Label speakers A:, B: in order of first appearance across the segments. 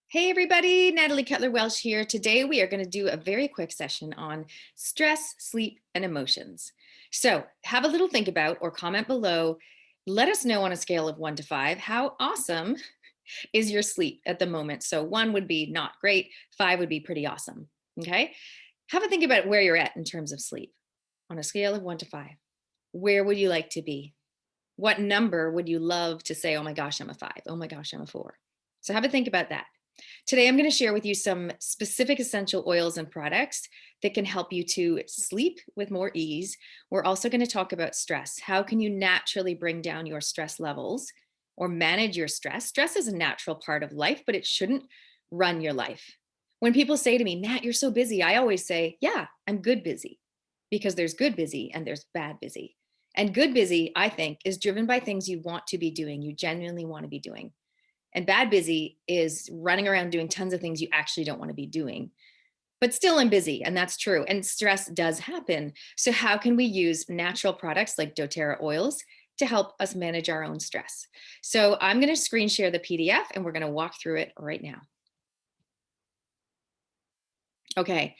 A: Hey everybody, Natalie Kettler Welsh here. Today we are going to do a very quick session on stress, sleep, and emotions. So have a little think about or comment below. Let us know on a scale of 1 to 5 how awesome is your sleep at the moment. So 1 would be not great, 5 would be pretty awesome. Okay. Have a think about where you're at in terms of sleep on a scale of 1 to 5. Where would you like to be? What number would you love to say, oh my gosh, I'm a 5. Oh my gosh, I'm a 4. So have a think about that. Today, I'm going to share with you some specific essential oils and products that can help you to sleep with more ease. We're also going to talk about stress. How can you naturally bring down your stress levels or manage your stress? Stress is a natural part of life, but it shouldn't run your life. When people say to me, Nat, you're so busy, I always say, yeah, I'm good busy, because there's good busy and there's bad busy. And good busy, I think, is driven by things you want to be doing, you genuinely want to be doing. And bad busy is running around doing tons of things you actually don't want to be doing. But still, I'm busy, and that's true. And stress does happen. So, how can we use natural products like doTERRA oils to help us manage our own stress? So, I'm going to screen share the PDF and we're going to walk through it right now. Okay.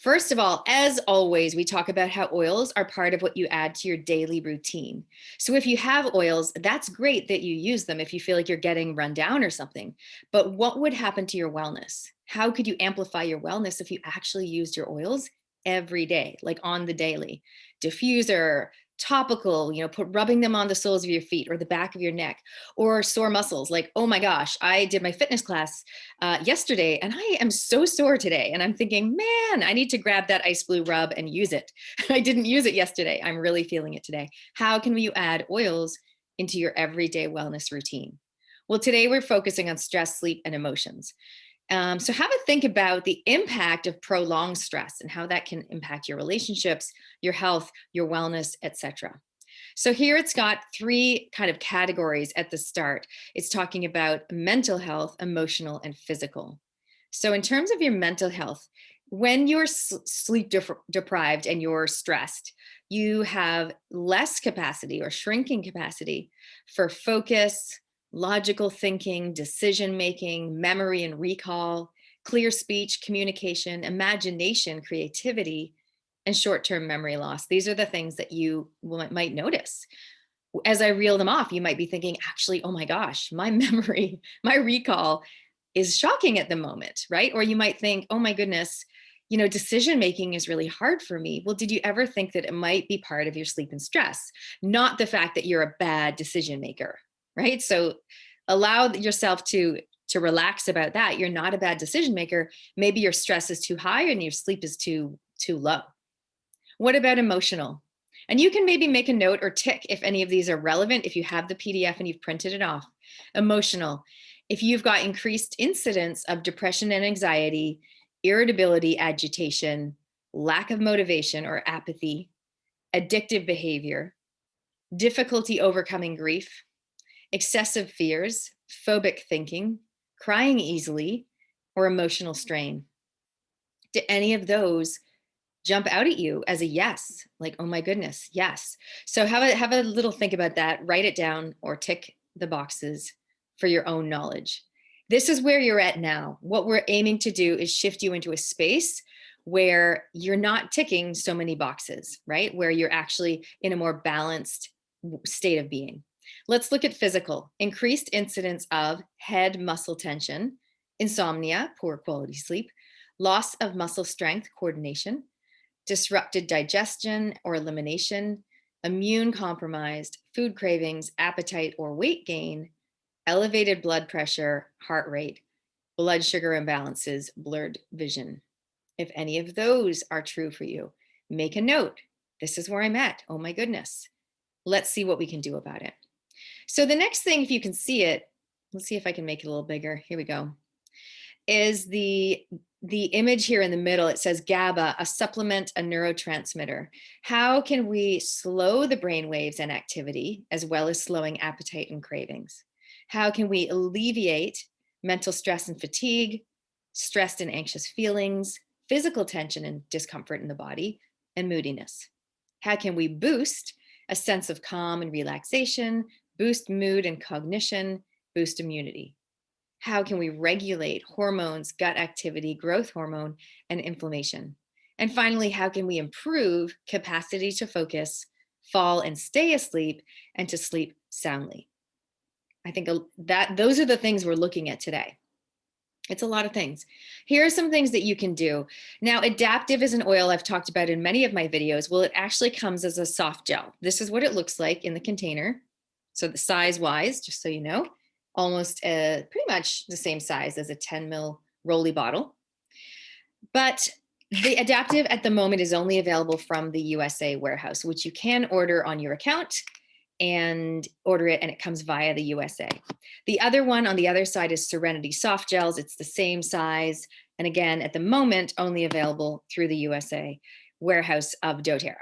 A: First of all, as always, we talk about how oils are part of what you add to your daily routine. So if you have oils, that's great that you use them if you feel like you're getting run down or something. But what would happen to your wellness? How could you amplify your wellness if you actually used your oils every day, like on the daily? Diffuser, topical, put rubbing them on the soles of your feet or the back of your neck, or sore muscles. Like, oh my gosh, I did my fitness class yesterday and I am so sore today. And I'm thinking, man, I need to grab that ice blue rub and use it. I didn't use it yesterday. I'm really feeling it today. How can you add oils into your everyday wellness routine? Well, today we're focusing on stress, sleep, and emotions. So have a think about the impact of prolonged stress and how that can impact your relationships, your health, your wellness, etc. So here it's got 3 kind of categories at the start. It's talking about mental health, emotional, and physical. So in terms of your mental health, when you're sleep deprived and you're stressed, you have less capacity or shrinking capacity for focus, logical thinking, decision making, memory and recall, clear speech, communication, imagination, creativity, and short-term memory loss. These are the things that you might notice. As I reel them off, you might be thinking, actually, oh my gosh, my memory, my recall is shocking at the moment, right? Or you might think, oh my goodness, decision making is really hard for me. Well, did you ever think that it might be part of your sleep and stress, not the fact that you're a bad decision maker, right? So allow yourself to relax about that. You're not a bad decision maker. Maybe your stress is too high and your sleep is too low. What about emotional? And you can maybe make a note or tick if any of these are relevant, if you have the PDF and you've printed it off. Emotional. If you've got increased incidence of depression and anxiety, irritability, agitation, lack of motivation or apathy, addictive behavior, difficulty overcoming grief, excessive fears, phobic thinking, crying easily, or emotional strain. Do any of those jump out at you as a yes? Like, oh my goodness, yes. So have a little think about that, write it down or tick the boxes for your own knowledge. This is where you're at now. What we're aiming to do is shift you into a space where you're not ticking so many boxes, right? Where you're actually in a more balanced state of being. Let's look at physical. Increased incidence of head muscle tension, insomnia, poor quality sleep, loss of muscle strength, coordination, disrupted digestion or elimination, immune compromised, food cravings, appetite or weight gain, elevated blood pressure, heart rate, blood sugar imbalances, blurred vision. If any of those are true for you, make a note. This is where I'm at. Oh my goodness. Let's see what we can do about it. So the next thing, if you can see it, let's see if I can make it a little bigger. Here we go. Is the image here in the middle. It says GABA, a supplement, a neurotransmitter. How can we slow the brain waves and activity as well as slowing appetite and cravings? How can we alleviate mental stress and fatigue, stressed and anxious feelings, physical tension and discomfort in the body, and moodiness? How can we boost a sense of calm and relaxation, boost mood and cognition, boost immunity? How can we regulate hormones, gut activity, growth hormone, and inflammation? And finally, how can we improve capacity to focus, fall and stay asleep, and to sleep soundly? I think that those are the things we're looking at today. It's a lot of things. Here are some things that you can do. Now, Adaptive is an oil I've talked about in many of my videos. Well, it actually comes as a soft gel. This is what it looks like in the container. So the size wise, just so you know, almost pretty much the same size as a 10 ml Rolly bottle. But the Adaptive at the moment is only available from the USA warehouse, which you can order on your account and order it, and it comes via the USA. The other one on the other side is Serenity Soft Gels. It's the same size. And again, at the moment, only available through the USA warehouse of doTERRA.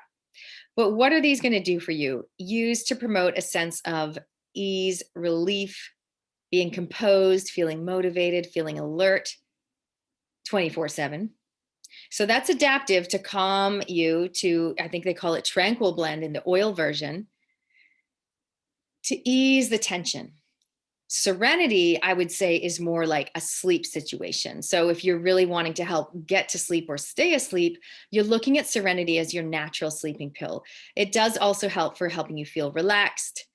A: But what are these going to do for you? Used to promote a sense of ease, relief, being composed, feeling motivated, feeling alert 24/7. So that's Adaptive to calm you to, I think they call it Tranquil Blend in the oil version, to ease the tension. Serenity, I would say, is more like a sleep situation. So if you're really wanting to help get to sleep or stay asleep, you're looking at Serenity as your natural sleeping pill. It does also help for helping you feel relaxed,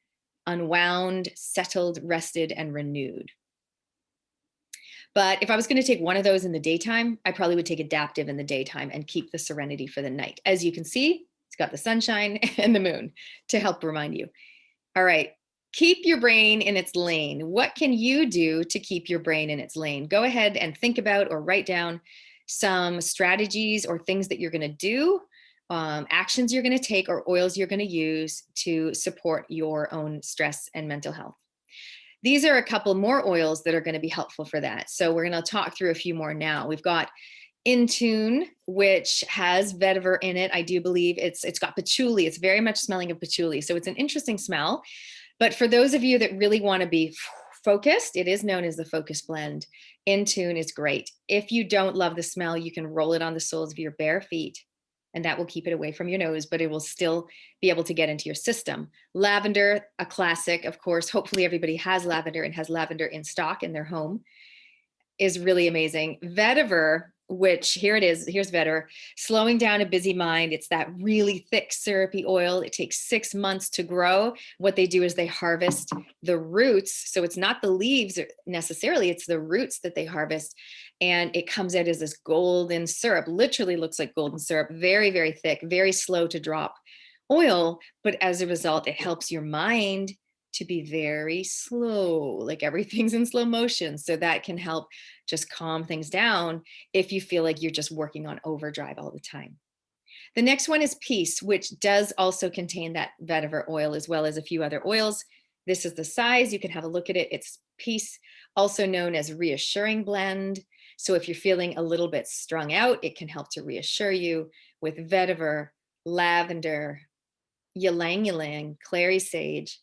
A: unwound, settled, rested, and renewed. But if I was going to take one of those in the daytime, I probably would take Adaptive in the daytime and keep the Serenity for the night. As you can see, it's got the sunshine and the moon to help remind you. All right. Keep your brain in its lane. What can you do to keep your brain in its lane? Go ahead and think about or write down some strategies or things that you're going to do, actions you're going to take, or oils you're going to use to support your own stress and mental health. These are a couple more oils that are going to be helpful for that. So we're going to talk through a few more now. We've got Intune, which has vetiver in it. I do believe it's got patchouli. It's very much smelling of patchouli. So it's an interesting smell. But for those of you that really want to be focused, it is known as the focus blend. Intune is great. If you don't love the smell, you can roll it on the soles of your bare feet, and that will keep it away from your nose, but it will still be able to get into your system. Lavender, a classic, of course. Hopefully everybody has lavender and has lavender in stock in their home, is really amazing. Vetiver, which here it is, here's vetiver, slowing down a busy mind. It's that really thick syrupy oil. It takes 6 months to grow. What they do is they harvest the roots. So it's not the leaves necessarily, it's the roots that they harvest. And it comes out as this golden syrup, literally looks like golden syrup, very, very thick, very slow to drop oil. But as a result, it helps your mind to be very slow, like everything's in slow motion. So that can help just calm things down if you feel like you're just working on overdrive all the time. The next one is Peace, which does also contain that vetiver oil as well as a few other oils. This is the size. You can have a look at it. It's Peace, also known as Reassuring Blend. So if you're feeling a little bit strung out, it can help to reassure you with vetiver, lavender, ylang ylang, clary sage,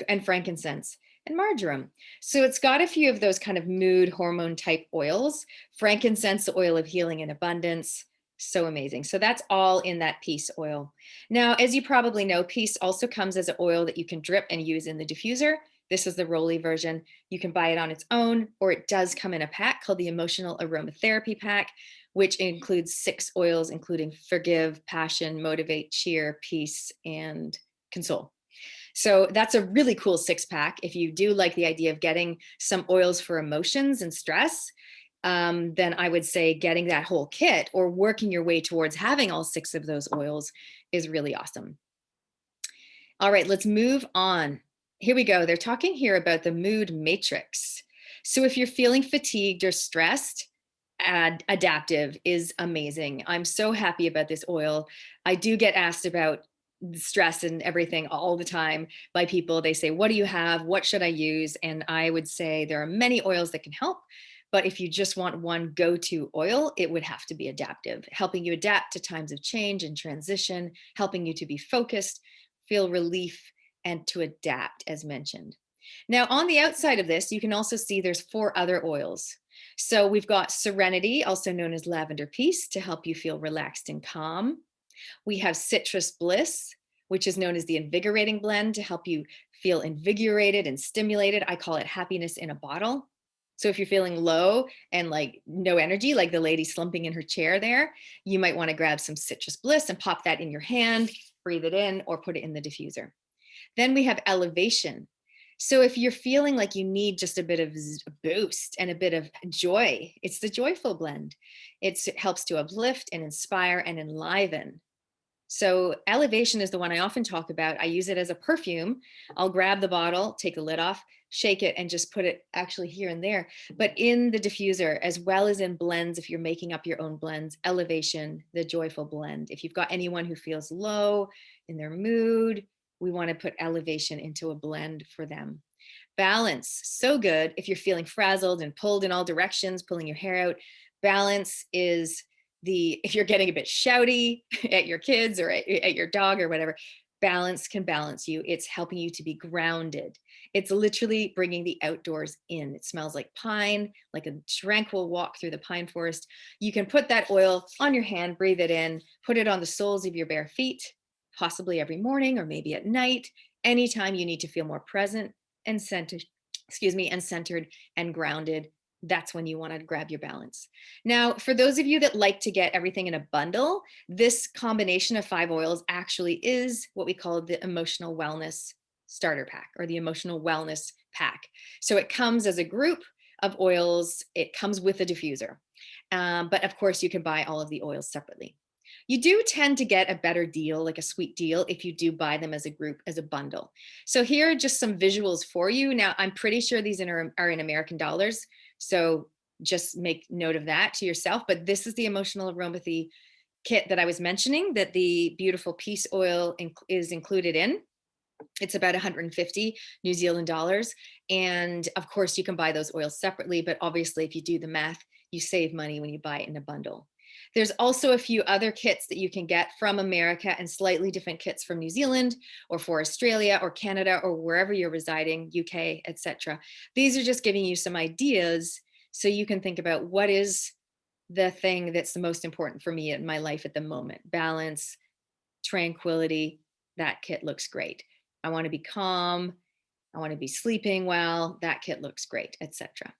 A: and frankincense and marjoram. So it's got a few of those kind of mood hormone type oils. Frankincense, the oil of healing and abundance. So amazing. So that's all in that Peace oil. Now, as you probably know, Peace also comes as an oil that you can drip and use in the diffuser. This is the Rolly version. You can buy it on its own, or it does come in a pack called the Emotional Aromatherapy Pack, which includes 6 oils, including Forgive, Passion, Motivate, Cheer, Peace, and Console. So that's a really cool 6-pack. If you do like the idea of getting some oils for emotions and stress, then I would say getting that whole kit or working your way towards having all 6 of those oils is really awesome. All right, let's move on. Here we go. They're talking here about the mood matrix. So if you're feeling fatigued or stressed, Adaptive is amazing. I'm so happy about this oil. I do get asked about stress and everything all the time by people. They say, what do you have? What should I use? And I would say there are many oils that can help. But if you just want one go-to oil, it would have to be Adaptive, helping you adapt to times of change and transition, helping you to be focused, feel relief, and to adapt, as mentioned. Now, on the outside of this, you can also see there's 4 other oils. So we've got Serenity, also known as Lavender Peace, to help you feel relaxed and calm. We have Citrus Bliss, which is known as the Invigorating Blend to help you feel invigorated and stimulated. I call it happiness in a bottle. So if you're feeling low and like no energy, like the lady slumping in her chair there, you might want to grab some citrus bliss and pop that in your hand, breathe it in, or put it in the diffuser. Then we have elevation. So if you're feeling like you need just a bit of boost and a bit of joy, it's the joyful blend. It helps to uplift and inspire and enliven. So elevation is the one I often talk about. I use it as a perfume. I'll grab the bottle, take the lid off, shake it, and just put it actually here and there. But in the diffuser, as well as in blends, if you're making up your own blends, elevation, the joyful blend. If you've got anyone who feels low in their mood, we want to put elevation into a blend for them. Balance, so good if you're feeling frazzled and pulled in all directions, pulling your hair out. Balance is if you're getting a bit shouty at your kids or at your dog or whatever, balance can balance you. It's helping you to be grounded. It's literally bringing the outdoors in. It smells like pine, like a tranquil walk through the pine forest. You can put that oil on your hand, breathe it in, put it on the soles of your bare feet, possibly every morning or maybe at night, anytime you need to feel more present and centered, and centered and grounded. That's when you want to grab your balance. Now, for those of you that like to get everything in a bundle, this combination of 5 oils actually is what we call the emotional wellness starter pack or the emotional wellness pack. So it comes as a group of oils. It comes with a diffuser. But of course, you can buy all of the oils separately. You do tend to get a better deal, like a sweet deal, if you do buy them as a group, as a bundle. So here are just some visuals for you. Now, I'm pretty sure these are in American dollars. So just make note of that to yourself. But this is the emotional aromathy kit that I was mentioning that the beautiful peace oil is included in. It's about 150 New Zealand dollars. And of course, you can buy those oils separately. But obviously, if you do the math, you save money when you buy it in a bundle. There's also a few other kits that you can get from America and slightly different kits from New Zealand or for Australia or Canada or wherever you're residing, UK, etc. These are just giving you some ideas so you can think about what is the thing that's the most important for me in my life at the moment. Balance, tranquility. That kit looks great. I want to be calm. I want to be sleeping well. That kit looks great, etc.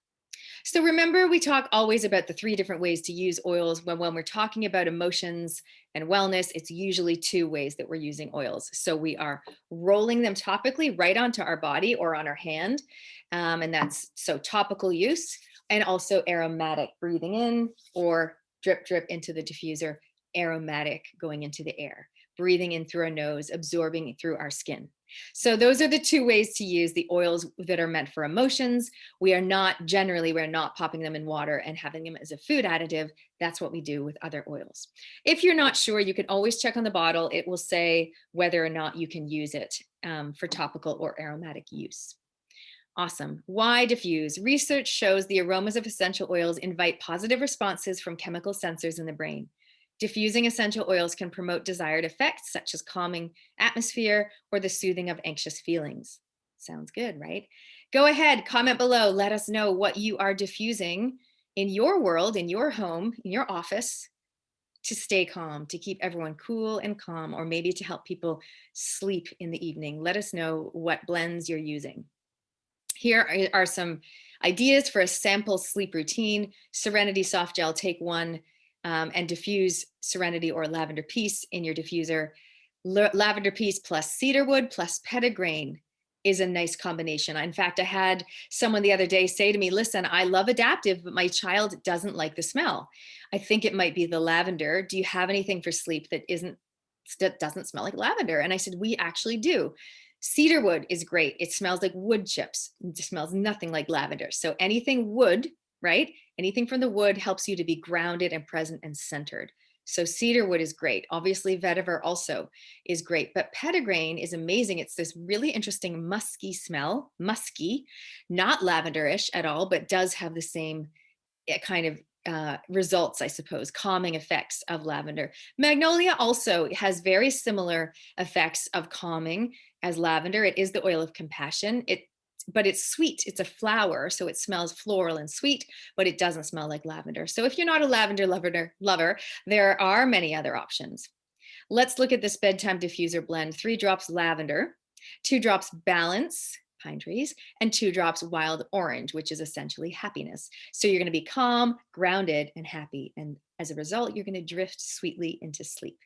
A: So remember, we talk always about the 3 different ways to use oils. When we're talking about emotions and wellness, it's usually 2 ways that we're using oils. So we are rolling them topically right onto our body or on our hand. And that's so topical use, and also aromatic, breathing in or drip, drip into the diffuser, aromatic going into the air, breathing in through our nose, absorbing through our skin. So those are the 2 ways to use the oils that are meant for emotions. We're not popping them in water and having them as a food additive. That's what we do with other oils. If you're not sure, you can always check on the bottle. It will say whether or not you can use it for topical or aromatic use. Awesome. Why diffuse? Research shows the aromas of essential oils invite positive responses from chemical sensors in the brain. Diffusing essential oils can promote desired effects such as calming atmosphere or the soothing of anxious feelings. Sounds good, right? Go ahead, comment below. Let us know what you are diffusing in your world, in your home, in your office to stay calm, to keep everyone cool and calm, or maybe to help people sleep in the evening. Let us know what blends you're using. Here are some ideas for a sample sleep routine. Serenity Soft Gel, take 1 and diffuse Serenity or Lavender Peace in your diffuser. Lavender Peace plus cedarwood plus petitgrain is a nice combination. In fact, I had someone the other day say to me, listen, I love Adaptive, but my child doesn't like the smell. I think it might be the lavender. Do you have anything for sleep that doesn't smell like lavender? And I said, we actually do. Cedarwood is great. It smells like wood chips. It smells nothing like lavender. So anything wood, right? Anything from the wood helps you to be grounded and present and centered. So cedarwood is great. Obviously, vetiver also is great, but petitgrain is amazing. It's this really interesting musky smell, not lavenderish at all, but does have the same kind of results, I suppose, calming effects of lavender. Magnolia also has very similar effects of calming as lavender. It is the oil of compassion. But it's sweet. It's a flower, so it smells floral and sweet, but it doesn't smell like lavender. So if you're not a lavender lover, there are many other options. Let's look at this bedtime diffuser blend. 3 drops lavender, 2 drops balance, pine trees, and 2 drops wild orange, which is essentially happiness. So you're going to be calm, grounded, and happy. And as a result, you're going to drift sweetly into sleep.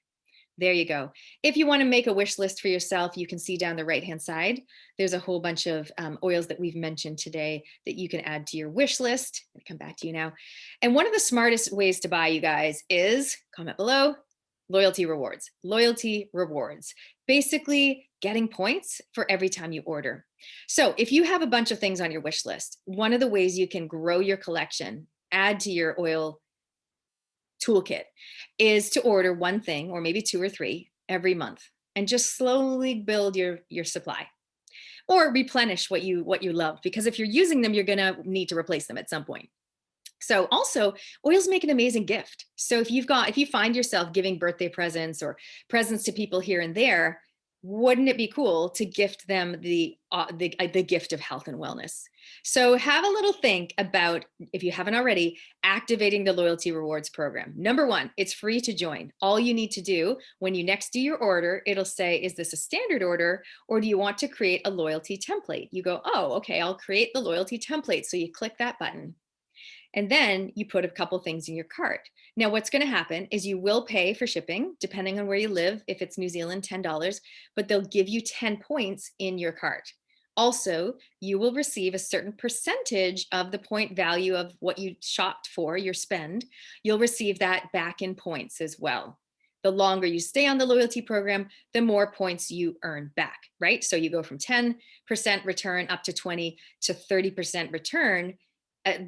A: There you go. If you want to make a wish list for yourself, you can see down the right-hand side, there's a whole bunch of oils that we've mentioned today that you can add to your wish list. I'll come back to you now. And one of the smartest ways to buy, you guys, is, comment below, loyalty rewards. Loyalty rewards. Basically, getting points for every time you order. So if you have a bunch of things on your wish list, one of the ways you can grow your collection, add to your oil toolkit, is to order one thing or maybe 2 or 3 every month and just slowly build your supply, or replenish what you love, because if you're using them, you're going to need to replace them at some point. So also, oils make an amazing gift. So if you find yourself giving birthday presents or presents to people here and there, wouldn't it be cool to gift them the gift of health and wellness? So have a little think about, if you haven't already, activating the loyalty rewards program. Number 1, it's free to join. All you need to do when you next do your order, it'll say, is this a standard order, or do you want to create a loyalty template? You go, oh, okay, I'll create the loyalty template. So you click that button. And then you put a couple things in your cart. Now, what's going to happen is you will pay for shipping, depending on where you live. If it's New Zealand, $10, but they'll give you 10 points in your cart. Also, you will receive a certain percentage of the point value of what you shopped for, your spend. You'll receive that back in points as well. The longer you stay on the loyalty program, the more points you earn back, right? So you go from 10% return up to 20 to 30% return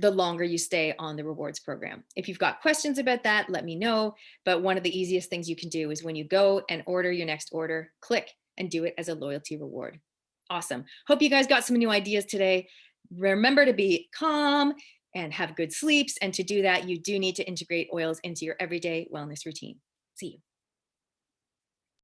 A: the longer you stay on the rewards program. If you've got questions about that, let me know. But one of the easiest things you can do is when you go and order your next order, click and do it as a loyalty reward. Awesome. Hope you guys got some new ideas today. Remember to be calm and have good sleeps. And to do that, you do need to integrate oils into your everyday wellness routine. See you.